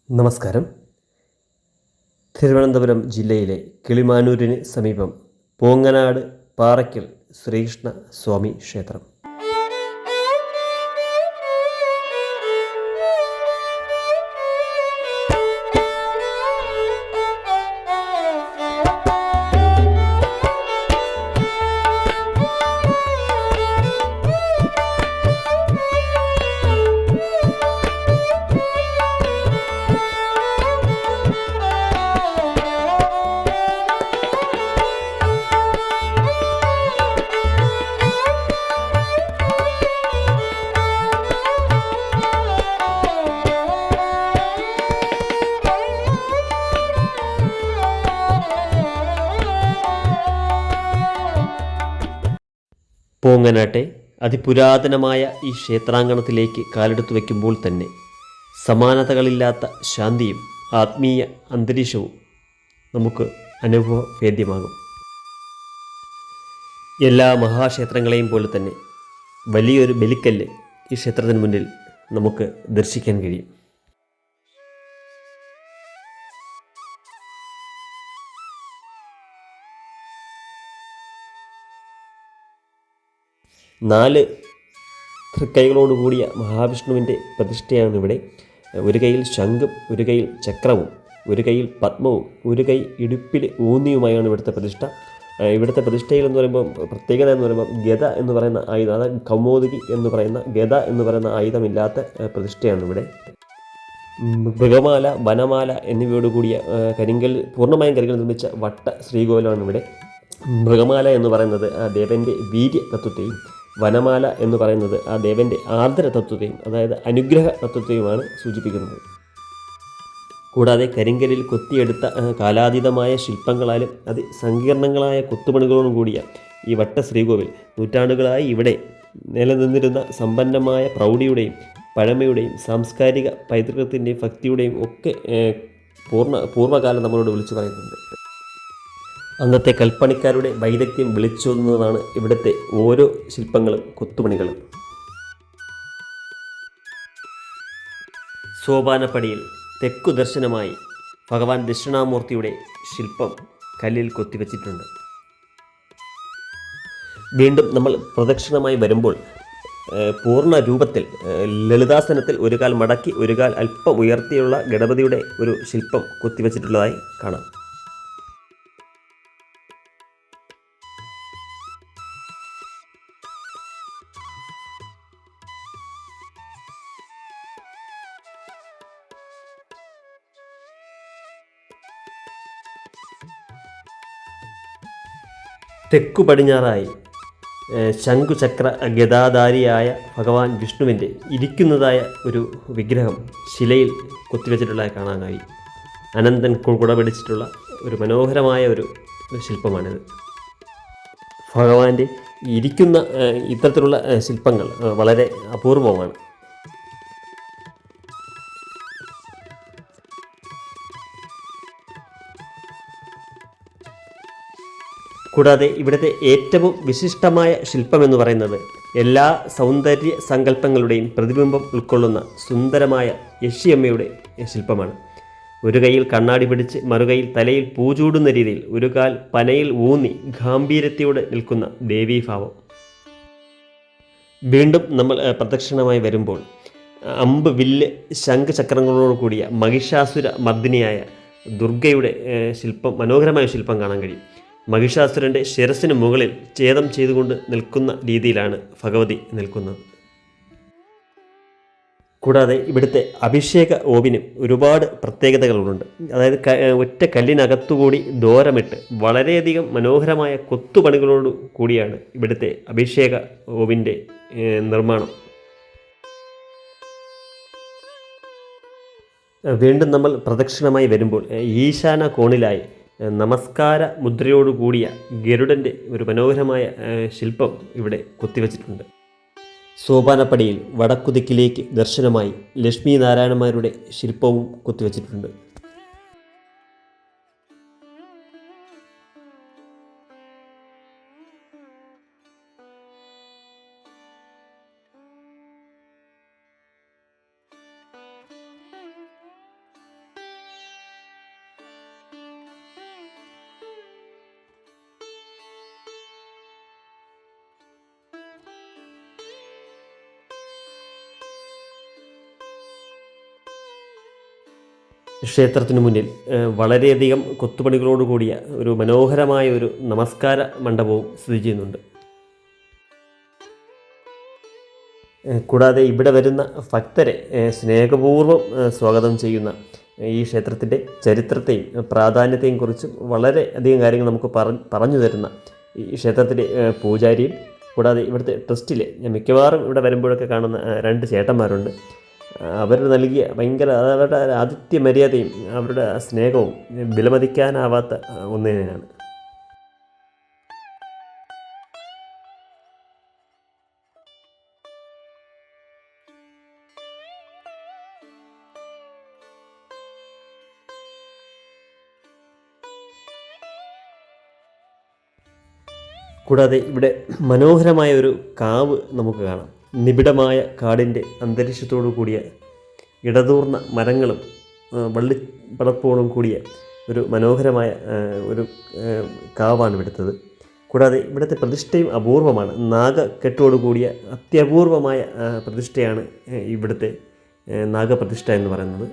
നമസ്കാരം. തിരുവനന്തപുരം ജില്ലയിലെ കിളിമാനൂരിന് സമീപം പോങ്ങനാട് പാറയ്ക്കൽ ശ്രീകൃഷ്ണ സ്വാമി ക്ഷേത്രം. പോങ്ങനാട്ടെ അതിപുരാതനമായ ഈ ക്ഷേത്രാങ്കണത്തിലേക്ക് കാലെടുത്തു വയ്ക്കുമ്പോൾ തന്നെ സമാനതകളില്ലാത്ത ശാന്തിയും ആത്മീയ അന്തരീക്ഷവും നമുക്ക് അനുഭവവേദ്യമാകും. എല്ലാ മഹാക്ഷേത്രങ്ങളെയും പോലെ തന്നെ വലിയൊരു ബലിക്കല്ല് ഈ ക്ഷേത്രത്തിന് മുന്നിൽ നമുക്ക് ദർശിക്കാൻ കഴിയും. നാല് തൃക്കൈകളോടുകൂടിയ മഹാവിഷ്ണുവിൻ്റെ പ്രതിഷ്ഠയാണ് ഇവിടെ. ഒരു കൈയിൽ ശംഖും ഒരു കൈയിൽ ചക്രവും ഒരു കൈയിൽ പത്മവും ഒരു കൈ ഇടുപ്പിൽ ഊന്നിയുമായാണ് ഇവിടുത്തെ പ്രതിഷ്ഠ. ഇവിടുത്തെ പ്രതിഷ്ഠയിൽ എന്ന് പറയുമ്പോൾ പ്രത്യേകത എന്ന് പറയുമ്പോൾ ഗദ എന്ന് പറയുന്ന ആയുധം, അതായത് കൗമോദകി എന്ന് പറയുന്ന ഗദ എന്ന് പറയുന്ന ആയുധമില്ലാത്ത പ്രതിഷ്ഠയാണ് ഇവിടെ. മൃഗമാല, വനമാല എന്നിവയോടുകൂടിയ പൂർണ്ണമായും കരിങ്കൽ നിർമ്മിച്ച വട്ട ശ്രീകോലമാണ് ഇവിടെ. മൃഗമാല എന്ന് പറയുന്നത് ആ ദേവൻ്റെ വീര്യ തത്വത്തെയും വനമാല എന്ന് പറയുന്നത് ആ ദേവൻ്റെ ആർദ്ര തത്വത്തെയും, അതായത് അനുഗ്രഹ തത്വത്തെയുമാണ് സൂചിപ്പിക്കുന്നത്. കൂടാതെ കരിങ്കലിൽ കൊത്തിയെടുത്ത കാലാതീതമായ ശില്പങ്ങളാലും അതിസങ്കീർണങ്ങളായ കൊത്തുപണികളോടും കൂടിയ ഈ വട്ട ശ്രീകോവിൽ നൂറ്റാണ്ടുകളായി ഇവിടെ നിലനിന്നിരുന്ന സമ്പന്നമായ പ്രൗഢിയുടെയും പഴമയുടെയും സാംസ്കാരിക പൈതൃകത്തിൻ്റെയും ഭക്തിയുടെയും ഒക്കെ പൂർവ്വകാലം നമ്മളോട് വിളിച്ചു പറയുന്നുണ്ട്. അന്നത്തെ കൽപ്പണിക്കാരുടെ വൈദഗ്ധ്യം വിളിച്ചോതുന്നതാണ് ഇവിടുത്തെ ഓരോ ശില്പങ്ങളും കൊത്തുപണികളും. സോപാനപ്പടിയിൽ തെക്കു ദർശനമായി ഭഗവാൻ ദക്ഷിണാമൂർത്തിയുടെ ശില്പം കല്ലിൽ കൊത്തിവെച്ചിട്ടുണ്ട്. വീണ്ടും നമ്മൾ പ്രദക്ഷിണമായി വരുമ്പോൾ പൂർണ്ണ രൂപത്തിൽ ലളിതാസനത്തിൽ ഒരു കാൽ മടക്കി ഒരു കാൽ അല്പം ഉയർത്തിയുള്ള ഗണപതിയുടെ ഒരു ശില്പം കൊത്തിവെച്ചിട്ടുള്ളതായി കാണാം. തെക്കു പടിഞ്ഞാറായി ശംഖുചക്ര ഗദാധാരിയായ ഭഗവാൻ വിഷ്ണുവിൻ്റെ ഇരിക്കുന്നതായ ഒരു വിഗ്രഹം ശിലയിൽ കൊത്തിവെച്ചിട്ടുള്ളതായി കാണാനായി. അനന്തൻ കുട പിടിച്ചിട്ടുള്ള ഒരു മനോഹരമായ ഒരു ശില്പമാണിത്. ഭഗവാന്റെ ഇരിക്കുന്ന ഇത്തരത്തിലുള്ള ശില്പങ്ങൾ വളരെ അപൂർവമാണ്. കൂടാതെ ഇവിടുത്തെ ഏറ്റവും വിശിഷ്ടമായ ശില്പമെന്ന് പറയുന്നത് എല്ലാ സൗന്ദര്യ സങ്കല്പങ്ങളുടെയും പ്രതിബിംബം ഉൾക്കൊള്ളുന്ന സുന്ദരമായ യക്ഷിയമ്മയുടെ ശില്പമാണ്. ഒരു കൈയിൽ കണ്ണാടി പിടിച്ച് മറുകൈയിൽ തലയിൽ പൂചൂടുന്ന രീതിയിൽ ഒരു കാൽ പനയിൽ ഊന്നി ഗാംഭീര്യത്തോടെ നിൽക്കുന്ന ദേവീഭാവം. വീണ്ടും നമ്മൾ പ്രദക്ഷിണമായി വരുമ്പോൾ അമ്പ്, വില്ല്, ശംഖചക്രങ്ങളോട് കൂടിയ മഹിഷാസുര മർദ്ദിനിയായ ദുർഗയുടെ മനോഹരമായ ശില്പം കാണാൻ കഴിയും. മഹിഷാസുരൻ്റെ ശിരസിന് മുകളിൽ ഛേദം ചെയ്തുകൊണ്ട് നിൽക്കുന്ന രീതിയിലാണ് ഭഗവതി നിൽക്കുന്നത്. കൂടാതെ ഇവിടുത്തെ അഭിഷേക ഓവിനും ഒരുപാട് പ്രത്യേകതകളുണ്ട്. അതായത് ഒറ്റ കല്ലിനകത്തുകൂടി ദോരമിട്ട് വളരെയധികം മനോഹരമായ കൊത്തുപണികളോട് കൂടിയാണ് ഇവിടുത്തെ അഭിഷേക ഓവിൻ്റെ നിർമ്മാണം. വീണ്ടും നമ്മൾ പ്രദക്ഷിണമായി വരുമ്പോൾ ഈശാന കോണിലായി നമസ്കാര മുദ്രയോടുകൂടിയ ഗരുഡൻ്റെ ഒരു മനോഹരമായ ശില്പം ഇവിടെ കൊത്തിവെച്ചിട്ടുണ്ട്. സോപാനപ്പടിയിൽ വടക്കുദിക്കിലേക്ക് ദർശനമായി ലക്ഷ്മി നാരായണന്മാരുടെ ശില്പവും കൊത്തിവെച്ചിട്ടുണ്ട്. ക്ഷേത്രത്തിനു മുന്നിൽ വളരെയധികം കൊത്തുപണികളോട് കൂടിയ ഒരു മനോഹരമായ ഒരു നമസ്കാര മണ്ഡപവും സ്ഥിതി ചെയ്യുന്നുണ്ട്. കൂടാതെ ഇവിടെ വരുന്ന ഭക്തരെ സ്നേഹപൂർവ്വം സ്വാഗതം ചെയ്യുന്ന ഈ ക്ഷേത്രത്തിൻ്റെ ചരിത്രത്തെയും പ്രാധാന്യത്തെയും കുറിച്ചും വളരെ അധികം കാര്യങ്ങൾ നമുക്ക് പറഞ്ഞു തരുന്ന ഈ ക്ഷേത്രത്തിലെ പൂജാരിയും കൂടാതെ ഇവിടുത്തെ ട്രസ്റ്റിലെ ഞാൻ മിക്കവാറും ഇവിടെ വരുമ്പോഴൊക്കെ കാണുന്ന 2 ചേട്ടന്മാരുണ്ട്. അവർ നൽകിയ ഭയങ്കര അവരുടെ ആതിഥ്യ മര്യാദയും അവരുടെ സ്നേഹവും വിലമതിക്കാനാവാത്ത ഒന്ന് തന്നെയാണ്. കൂടാതെ ഇവിടെ മനോഹരമായ ഒരു കാവ് നമുക്ക് കാണാം. നിബിഡമായ കാടിൻ്റെ അന്തരീക്ഷത്തോടു കൂടിയ ഇടതൂർന്ന മരങ്ങളും വള്ളിപ്പടർപ്പോടും കൂടിയ ഒരു മനോഹരമായ ഒരു കാവാണ് ഇവിടുത്തത്. കൂടാതെ ഇവിടുത്തെ പ്രതിഷ്ഠയും അപൂർവമാണ്. നാഗക്കെട്ടോടു കൂടിയ അത്യപൂർവമായ പ്രതിഷ്ഠയാണ് ഇവിടുത്തെ നാഗപ്രതിഷ്ഠ എന്ന് പറയുന്നത്.